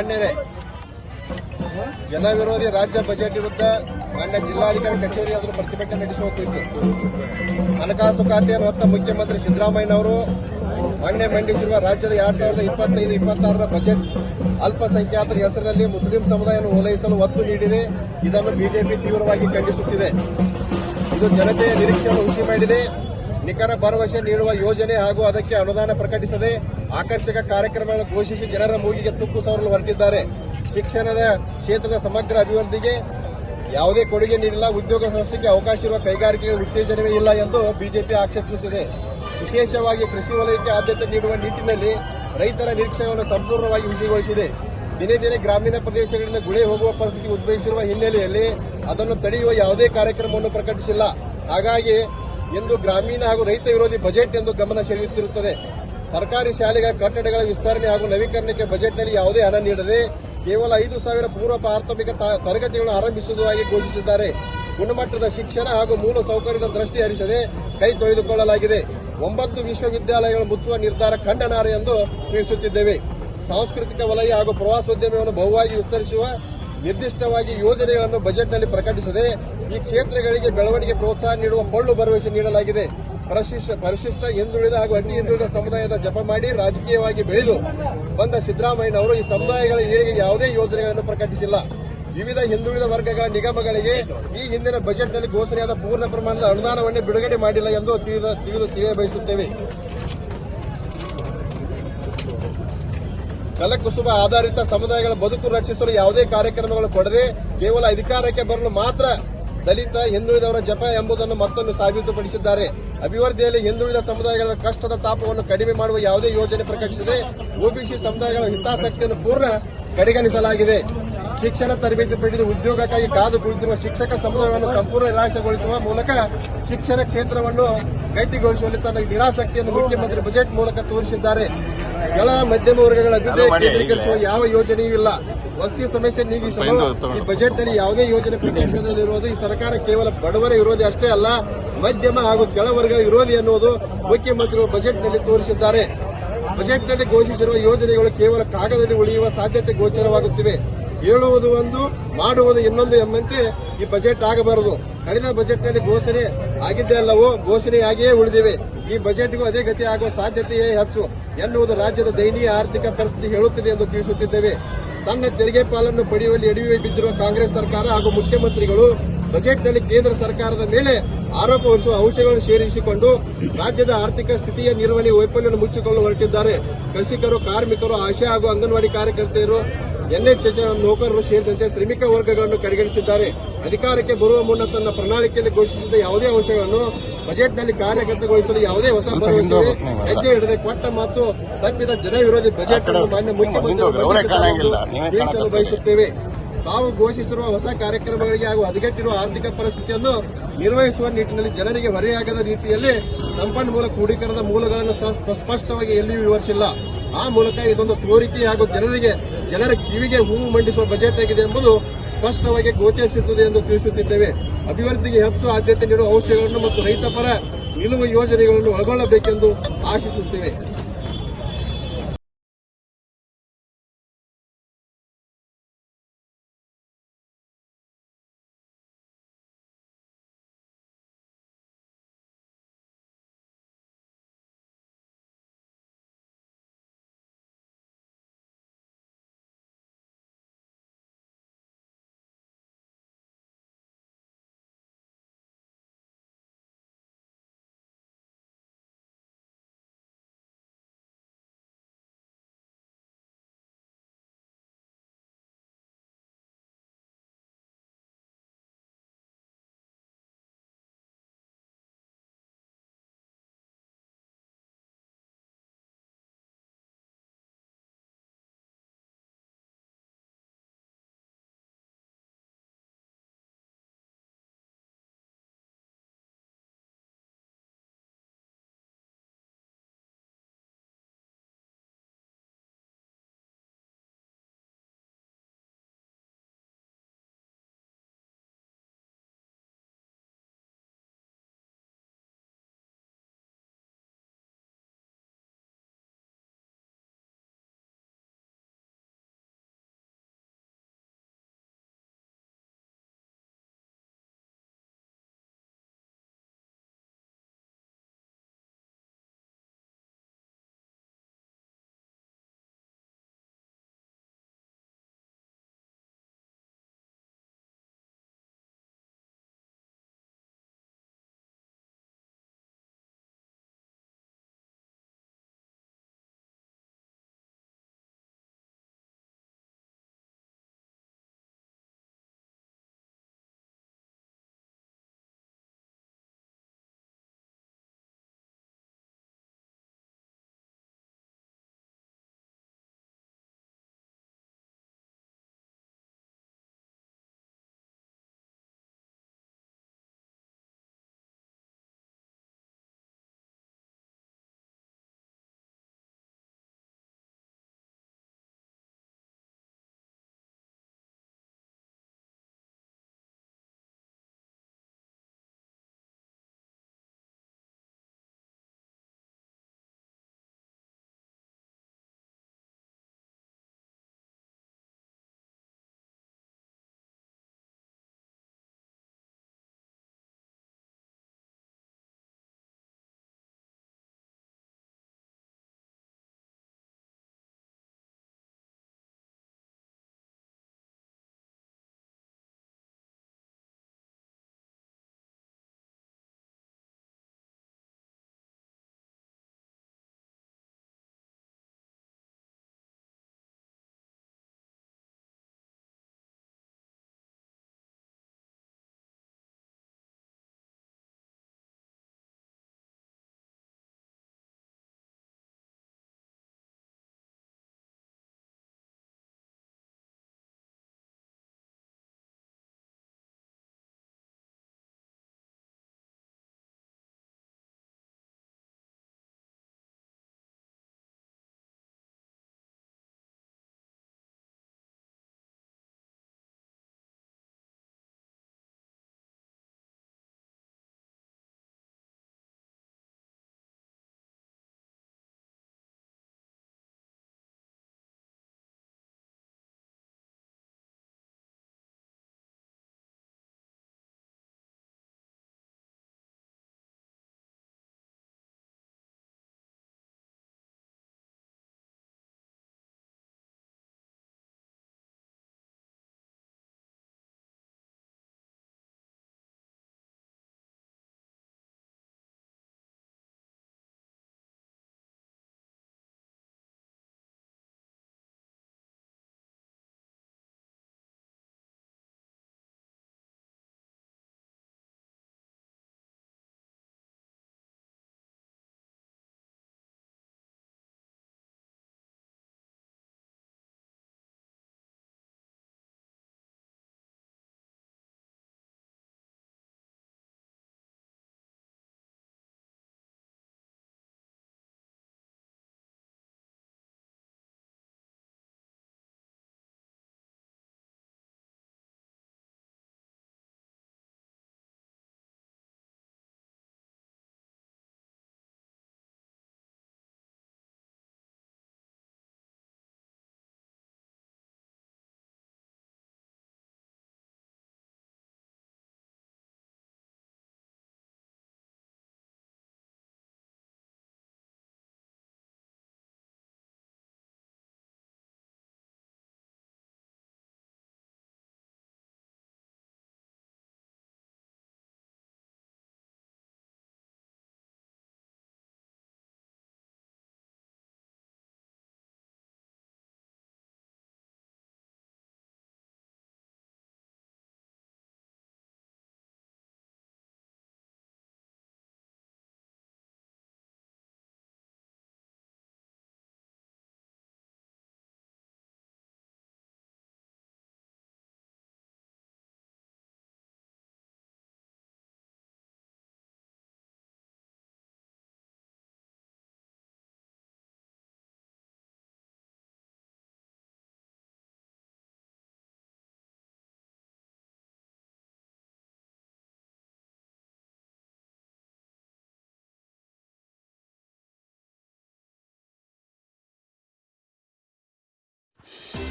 ಮಾನ್ಯರೇ, ಜನ ವಿರೋಧಿ ರಾಜ್ಯ ಬಜೆಟ್ ವಿರುದ್ಧ ಮಾನ್ಯ ಜಿಲ್ಲಾಧಿಕಾರಿ ಕಚೇರಿ ಅದರ ಪ್ರತಿಭಟನೆ ನಡೆಸುತ್ತಿತ್ತು. ಹಣಕಾಸು ಖಾತೆಯನ್ನು ಹೊತ್ತ ಮುಖ್ಯಮಂತ್ರಿ ಸಿದ್ದರಾಮಯ್ಯನವರು ಮೊನ್ನೆ ಮಂಡಿಸಿರುವ ರಾಜ್ಯದ 2025-26ರ ಬಜೆಟ್ ಅಲ್ಪಸಂಖ್ಯಾತರ ಹೆಸರಿನಲ್ಲಿ ಮುಸ್ಲಿಂ ಸಮುದಾಯವನ್ನು ಓಲೈಸಲು ಒತ್ತು ನೀಡಿದೆ. ಇದನ್ನು ಬಿಜೆಪಿ ತೀವ್ರವಾಗಿ ಖಂಡಿಸುತ್ತಿದೆ. ಇದು ಜನತೆಯ ನಿರೀಕ್ಷೆಯನ್ನು ಹುಸಿ ಮಾಡಿದೆ. ನಿಖರ ಭರವಸೆ ನೀಡುವ ಯೋಜನೆ ಹಾಗೂ ಅದಕ್ಕೆ ಅನುದಾನ ಪ್ರಕಟಿಸದೆ ಆಕರ್ಷಕ ಕಾರ್ಯಕ್ರಮಗಳನ್ನು ಘೋಷಿಸಿ ಜನರ ಮೂಗಿಗೆ ತುಕ್ಕು ಸವರಲು ಹೊರಟಿದ್ದಾರೆ. ಶಿಕ್ಷಣದ ಕ್ಷೇತ್ರದ ಸಮಗ್ರ ಅಭಿವೃದ್ಧಿಗೆ ಯಾವುದೇ ಕೊಡುಗೆ ನೀಡಿಲ್ಲ. ಉದ್ಯೋಗ ಸೃಷ್ಟಿಗೆ ಅವಕಾಶ ಇರುವ ಕೈಗಾರಿಕೆಗಳ ಉತ್ತೇಜನವೇ ಇಲ್ಲ ಎಂದು ಬಿಜೆಪಿ ಆಕ್ಷೇಪಿಸುತ್ತಿದೆ. ವಿಶೇಷವಾಗಿ ಕೃಷಿ ವಲಯಕ್ಕೆ ಆದ್ಯತೆ ನೀಡುವ ನಿಟ್ಟಿನಲ್ಲಿ ರೈತರ ನಿರೀಕ್ಷೆಗಳನ್ನು ಸಂಪೂರ್ಣವಾಗಿ ಹುಸಿಗೊಳಿಸಿದೆ. ದಿನೇ ದಿನೇ ಗ್ರಾಮೀಣ ಪ್ರದೇಶಗಳಿಂದ ಗುಳೆ ಹೋಗುವ ಪರಿಸ್ಥಿತಿ ಉದ್ಭವಿಸಿರುವ ಹಿನ್ನೆಲೆಯಲ್ಲಿ ಅದನ್ನು ತಡೆಯುವ ಯಾವುದೇ ಕಾರ್ಯಕ್ರಮವನ್ನು ಪ್ರಕಟಿಸಿಲ್ಲ. ಹಾಗಾಗಿ ಇಂದು ಗ್ರಾಮೀಣ ಹಾಗೂ ರೈತ ವಿರೋಧಿ ಬಜೆಟ್ ಎಂದು ಗಮನ ಸೆಳೆಯುತ್ತಿರುತ್ತದೆ. ಸರ್ಕಾರಿ ಶಾಲೆಗಳ ಕಟ್ಟಡಗಳ ವಿಸ್ತರಣೆ ಹಾಗೂ ನವೀಕರಣಕ್ಕೆ ಬಜೆಟ್ನಲ್ಲಿ ಯಾವುದೇ ಹಣ ನೀಡದೆ ಕೇವಲ 5,000 ಪೂರ್ವ ಪ್ರಾಥಮಿಕ ತರಗತಿಗಳನ್ನು ಆರಂಭಿಸುವುದಾಗಿ ಘೋಷಿಸಿದ್ದಾರೆ. ಗುಣಮಟ್ಟದ ಶಿಕ್ಷಣ ಹಾಗೂ ಮೂಲ ಸೌಕರ್ಯದ ದೃಷ್ಟಿ ಹರಿಸದೆ ಕೈ ತೊಳೆದುಕೊಳ್ಳಲಾಗಿದೆ. 9 ವಿಶ್ವವಿದ್ಯಾಲಯಗಳನ್ನು ಮುಚ್ಚುವ ನಿರ್ಧಾರ ಖಂಡನಾರ್ಹ ಎಂದು ತಿಳಿಸುತ್ತಿದ್ದೇವೆ. ಸಾಂಸ್ಕೃತಿಕ ವಲಯ ಹಾಗೂ ಪ್ರವಾಸೋದ್ಯಮವನ್ನು ಬಹುವಾಗಿ ವಿಸ್ತರಿಸುವ ನಿರ್ದಿಷ್ಟವಾಗಿ ಯೋಜನೆಗಳನ್ನು ಬಜೆಟ್ನಲ್ಲಿ ಪ್ರಕಟಿಸದೆ ಈ ಕ್ಷೇತ್ರಗಳಿಗೆ ಬೆಳವಣಿಗೆ ಪ್ರೋತ್ಸಾಹ ನೀಡುವ ಪೊಳ್ಳು ಭರವಸೆ ನೀಡಲಾಗಿದೆ. ಪರಿಶಿಷ್ಟ ಹಿಂದುಳಿದ ಹಾಗೂ ಅತಿ ಹಿಂದುಳಿದ ಸಮುದಾಯದ ಜಪ ಮಾಡಿ ರಾಜಕೀಯವಾಗಿ ಬೆಳೆದು ಬಂದ ಸಿದ್ದರಾಮಯ್ಯನವರು ಈ ಸಮುದಾಯಗಳ ಏಳಿಗೆಗೆ ಯಾವುದೇ ಯೋಜನೆಗಳನ್ನು ಪ್ರಕಟಿಸಿಲ್ಲ. ವಿವಿಧ ಹಿಂದುಳಿದ ವರ್ಗಗಳ ನಿಗಮಗಳಿಗೆ ಈ ಹಿಂದಿನ ಬಜೆಟ್ನಲ್ಲಿ ಘೋಷಣೆಯಾದ ಪೂರ್ಣ ಪ್ರಮಾಣದ ಅನುದಾನವನ್ನೇ ಬಿಡುಗಡೆ ಮಾಡಿಲ್ಲ ಎಂದು ತಿಳಿಯಬಯಸುತ್ತೇವೆ. ಕಲಕುಸುಬ ಆಧಾರಿತ ಸಮುದಾಯಗಳ ಬದುಕು ರಕ್ಷಿಸಲು ಯಾವುದೇ ಕಾರ್ಯಕ್ರಮಗಳು ಕೊಡದೆ ಕೇವಲ ಅಧಿಕಾರಕ್ಕೆ ಬರಲು ಮಾತ್ರ ದಲಿತ ಹಿಂದುಳಿದವರ ಜಪ ಎಂಬುದನ್ನು ಮತ್ತೊಮ್ಮೆ ಸಾಬೀತುಪಡಿಸಿದ್ದಾರೆ. ಅಭಿವೃದ್ಧಿಯಲ್ಲಿ ಹಿಂದುಳಿದ ಸಮುದಾಯಗಳ ಕಷ್ಟದ ತಾಪವನ್ನು ಕಡಿಮೆ ಮಾಡುವ ಯಾವುದೇ ಯೋಜನೆ ಪ್ರಕಟಿಸದೆ ಒಬಿಸಿ ಸಮುದಾಯಗಳ ಹಿತಾಸಕ್ತಿಯನ್ನು ಪೂರ್ಣ ಕಡೆಗಣಿಸಲಾಗಿದೆ. ಶಿಕ್ಷಣ ತರಬೇತಿ ಪಡೆದು ಉದ್ಯೋಗಕ್ಕಾಗಿ ಕಾದು ಕುಳಿತಿರುವ ಶಿಕ್ಷಕ ಸಮುದಾಯವನ್ನು ಸಂಪೂರ್ಣ ನಿರಾಶೆಗೊಳಿಸುವ ಮೂಲಕ ಶಿಕ್ಷಣ ಕ್ಷೇತ್ರವನ್ನು ಗಟ್ಟಿಗೊಳಿಸುವಲ್ಲಿ ತನ್ನ ನಿರಾಸಕ್ತಿಯನ್ನು ಮುಖ್ಯಮಂತ್ರಿ ಬಜೆಟ್ ಮೂಲಕ ತೋರಿಸಿದ್ದಾರೆ. ಕೆಳ ಮಧ್ಯಮ ವರ್ಗಗಳ ಅಭಿವೃದ್ಧಿ ಕೇಂದ್ರೀಕರಿಸುವ ಯಾವ ಯೋಜನೆಯೂ ಇಲ್ಲ. ವಸತಿ ಸಮಸ್ಯೆ ನೀಗಿಸಲು ಈ ಬಜೆಟ್ನಲ್ಲಿ ಯಾವುದೇ ಯೋಜನೆ ಪ್ರಕಟಿಸದಿರುವುದು ಈ ಸರ್ಕಾರ ಕೇವಲ ಬಡವರ ವಿರೋಧಿ ಅಷ್ಟೇ ಅಲ್ಲ, ಮಧ್ಯಮ ಹಾಗೂ ಕೆಳವರ್ಗ ವಿರೋಧಿ ಎನ್ನುವುದು ಮುಖ್ಯಮಂತ್ರಿಗಳು ಬಜೆಟ್ನಲ್ಲಿ ತೋರಿಸಿದ್ದಾರೆ. ಬಜೆಟ್ನಲ್ಲಿ ಘೋಷಿಸಿರುವ ಯೋಜನೆಗಳು ಕೇವಲ ಕಾಗದದಲ್ಲಿ ಉಳಿಯುವ ಸಾಧ್ಯತೆ ಗೋಚರವಾಗುತ್ತಿವೆ. ಹೇಳುವುದು ಒಂದು, ಮಾಡುವುದು ಇನ್ನೊಂದು ಎಂಬಂತೆ ಈ ಬಜೆಟ್ ಆಗಬಾರದು. ಕಳೆದ ಬಜೆಟ್ನಲ್ಲಿ ಘೋಷಣೆ ಆಗಿದ್ದೇ ಅಲ್ಲವೋ ಘೋಷಣೆಯಾಗಿಯೇ ಉಳಿದಿವೆ. ಈ ಬಜೆಟ್ಗೂ ಅದೇ ಗತಿ ಆಗುವ ಸಾಧ್ಯತೆಯೇ ಹೆಚ್ಚು ಎನ್ನುವುದು ರಾಜ್ಯದ ದಯನೀಯ ಆರ್ಥಿಕ ಪರಿಸ್ಥಿತಿ ಹೇಳುತ್ತಿದೆ ಎಂದು ತಿಳಿಸುತ್ತಿದ್ದೇವೆ. ತನ್ನ ತೆರಿಗೆ ಪಾಲನ್ನು ಪಡೆಯುವಲ್ಲಿ ಎಡವಿ ಬಿದ್ದಿರುವ ಕಾಂಗ್ರೆಸ್ ಸರ್ಕಾರ ಹಾಗೂ ಮುಖ್ಯಮಂತ್ರಿಗಳು ಬಜೆಟ್ನಲ್ಲಿ ಕೇಂದ್ರ ಸರ್ಕಾರದ ಮೇಲೆ ಆರೋಪ ಹೊರಿಸುವ ಅಂಶಗಳನ್ನು ಸೇರಿಸಿಕೊಂಡು ರಾಜ್ಯದ ಆರ್ಥಿಕ ಸ್ಥಿತಿಯ ನಿರ್ವಹಣೆ ವೈಫಲ್ಯವನ್ನು ಮುಚ್ಚಿಕೊಳ್ಳಲು ಹೊರಟಿದ್ದಾರೆ. ಕೃಷಿಕರು, ಕಾರ್ಮಿಕರು, ಆಶಾ ಹಾಗೂ ಅಂಗನವಾಡಿ ಕಾರ್ಯಕರ್ತೆಯರು, ಎನ್ಎಚ್ಎಚ್ ನೌಕರರು ಸೇರಿದಂತೆ ಶ್ರಮಿಕ ವರ್ಗಗಳನ್ನು ಕಡೆಗಣಿಸಿದ್ದಾರೆ. ಅಧಿಕಾರಕ್ಕೆ ಬರುವ ಮುನ್ನ ತನ್ನ ಪ್ರಣಾಳಿಕೆಯಲ್ಲಿ ಘೋಷಿಸಿದ ಯಾವುದೇ ಅಂಶಗಳನ್ನು ಬಜೆಟ್ನಲ್ಲಿ ಕಾರ್ಯಗತಗೊಳಿಸಲು ಯಾವುದೇ ಹೊಸ ಭರವಸೆ ಹೆಜ್ಜೆ ಹಿಡದೆ ಕೊಟ್ಟ ಮತ್ತು ತಪ್ಪಿದ ಜನ ವಿರೋಧಿ ಬಜೆಟ್ ಅನ್ನು ಮಾನ್ಯ ಮುಖ್ಯಮಂತ್ರಿಗಳು ತಿಳಿಸಲು ಬಯಸುತ್ತೇವೆ. ತಾವು ಘೋಷಿಸಿರುವ ಹೊಸ ಕಾರ್ಯಕ್ರಮಗಳಿಗೆ ಹಾಗೂ ಹದಗೆಟ್ಟಿರುವ ಆರ್ಥಿಕ ಪರಿಸ್ಥಿತಿಯನ್ನು ನಿರ್ವಹಿಸುವ ನಿಟ್ಟಿನಲ್ಲಿ ಜನರಿಗೆ ಹೊರೆಯಾಗದ ರೀತಿಯಲ್ಲಿ ಸಂಪನ್ಮೂಲ ಕ್ರೋಢೀಕರಣದ ಮೂಲಗಳನ್ನು ಸ್ಪಷ್ಟವಾಗಿ ಎಲ್ಲಿಯೂ ವಿವರಿಸಿಲ್ಲ. ಆ ಮೂಲಕ ಇದೊಂದು ತೋರಿಕೆ ಹಾಗೂ ಜನರ ಕಿವಿಗೆ ಹೂವು ಮಂಡಿಸುವ ಬಜೆಟ್ ಆಗಿದೆ ಎಂಬುದು ಸ್ಪಷ್ಟವಾಗಿ ಗೋಚರಿಸುತ್ತದೆ ಎಂದು ತಿಳಿಸುತ್ತಿದ್ದೇವೆ. ಅಭಿವೃದ್ಧಿಗೆ ಹೆಚ್ಚು ಆದ್ಯತೆ ನೀಡುವ ಅಂಶಗಳನ್ನು ಮತ್ತು ರೈತಪರ ನಿಲುವು ಯೋಜನೆಗಳನ್ನು ಒಳಗೊಳ್ಳಬೇಕೆಂದು ಆಶಿಸುತ್ತೇವೆ.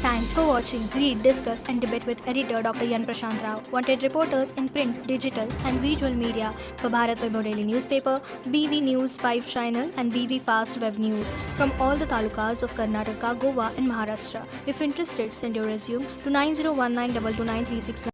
Thanks for watching. Read, discuss, and debate with editor Dr. Yan Prashant Rao. Wanted reporters in print, digital, and visual media for Bharat Vaibhav Daily Newspaper, BV News 5 Channel, and BV Fast Web News from all the talukas of Karnataka, Goa, and Maharashtra. If interested, send your resume to 9019229369.